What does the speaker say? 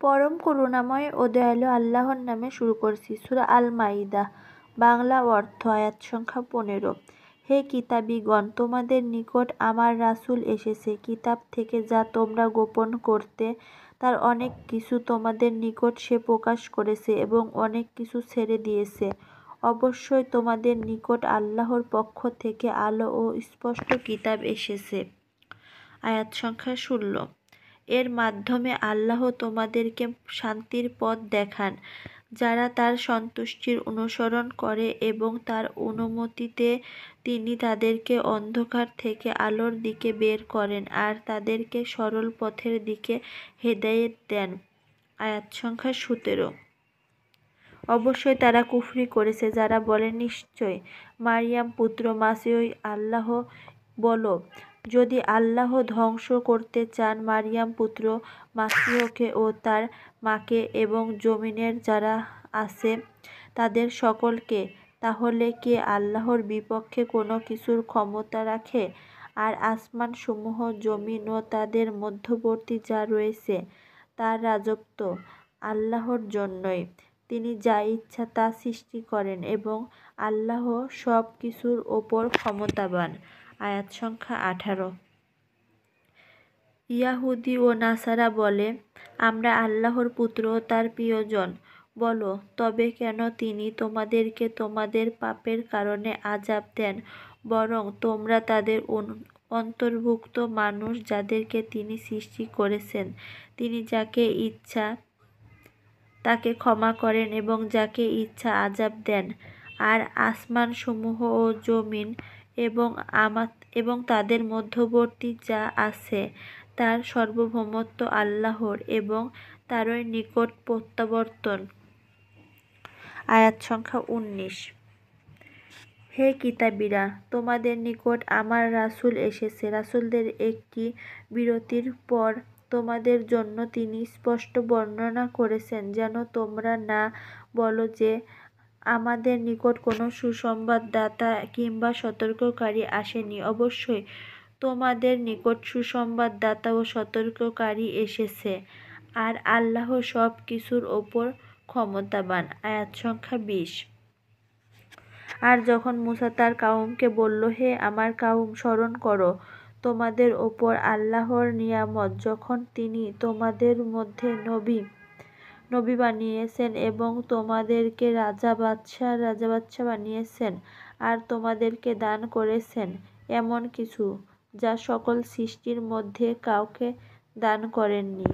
পরম করুণাময় ও দয়ালু আল্লাহর নামে শুরু করছি। সূরা আল মাইদা। বাংলা অর্থ। আয়াত সংখ্যা 15। হে কিতাবীগণ, তোমাদের নিকট আমার রাসূল এসেছে কিতাব থেকে যা তোমরা গোপন করতে, তার অনেক কিছু তোমাদের নিকট সে প্রকাশ করেছে এবং অনেক কিছু ছেড়ে দিয়েছে। অবশ্যই তোমাদের নিকট আল্লাহর পক্ষ থেকে আলো ও স্পষ্ট কিতাব এসেছে। আয়াত সংখ্যা 16। এর মাধ্যমে আল্লাহ তোমাদেরকে শান্তির পথ দেখান, যারা তার সন্তুষ্টির অনুসরণ করে এবং তার অনুমতিতে তিনি তাদেরকে অন্ধকার থেকে আলোর দিকে বের করেন আর তাদেরকে সরল পথের দিকে হেদায়েত দেন। আয়াত সংখ্যা 17। অবশ্যই তারা কুফরি করেছে যারা বলে, নিশ্চয় মারিয়াম পুত্র মাসীহ আল্লাহ। বলো, যদি আল্লাহ ধ্বংস করতে চান মারিয়াম পুত্র মাসীহকে ও তার মাকে এবং জমিনের যারা আছে তাদের সকলকে, তাহলে কি আল্লাহর বিপক্ষে কোনো কিছুর ক্ষমতা রাখে? আর আসমান সমূহ, জমিন ও তাদের মধ্যবর্তী যা রয়েছে তার রাজত্ব আল্লাহর জন্যই। তিনি যা ইচ্ছা তা সৃষ্টি করেন এবং আল্লাহ সব কিছুর ওপর ক্ষমতাবান। আয়াত সংখ্যা 18। ইয়াহুদী ও নাসারা বলে, আমরা আল্লাহর পুত্র ও তার প্রিয়জন। বলো, তবে কেন তিনি তোমাদেরকে তোমাদের পাপের কারণে আযাব দেন? বরং তোমরা তাদের অন্তর্ভুক্ত মানুষ যাদেরকে তিনি সৃষ্টি করেছেন। তিনি যাকে ইচ্ছা তাকে ক্ষমা করেন এবং যাকে ইচ্ছা আযাব দেন। আর আসমান সমূহ ও জমিন এবং তাদের মধ্যবর্তী যা আছে তার সার্বভৌমত্ব আল্লাহর এবং তারই নিকট প্রত্যাবর্তন। আয়াত সংখ্যা 19। হে কিতাবীরা, তোমাদের নিকট আমার রাসূল এসেছে। রাসূলদের একটি বিরতির পর তোমাদের জন্য তিনি স্পষ্ট বর্ণনা করেছেন, যেন তোমরা না বলো যে আমাদের নিকট কোনো সুসংবাদদাতা কিংবা সতর্ককারী আসেনি। অবশ্যই তোমাদের নিকট সুসংবাদদাতা ও সতর্ককারী এসেছে, আর আল্লাহ সব কিছুর ওপর ক্ষমতাবান। আয়াত সংখ্যা 20। আর যখন মূসা তার কওমকে বলল, হে আমার কওম, স্মরণ করো তোমাদের ওপর আল্লাহর নিয়ামত, যখন তিনি তোমাদের মধ্যে নবী বানিয়েছেন এবং তোমাদেরকে রাজা বাদশাহ বানিয়েছেন আর তোমাদেরকে দান করেছেন এমন কিছু যা সকল সৃষ্টির মধ্যে কাউকে দান করেননি।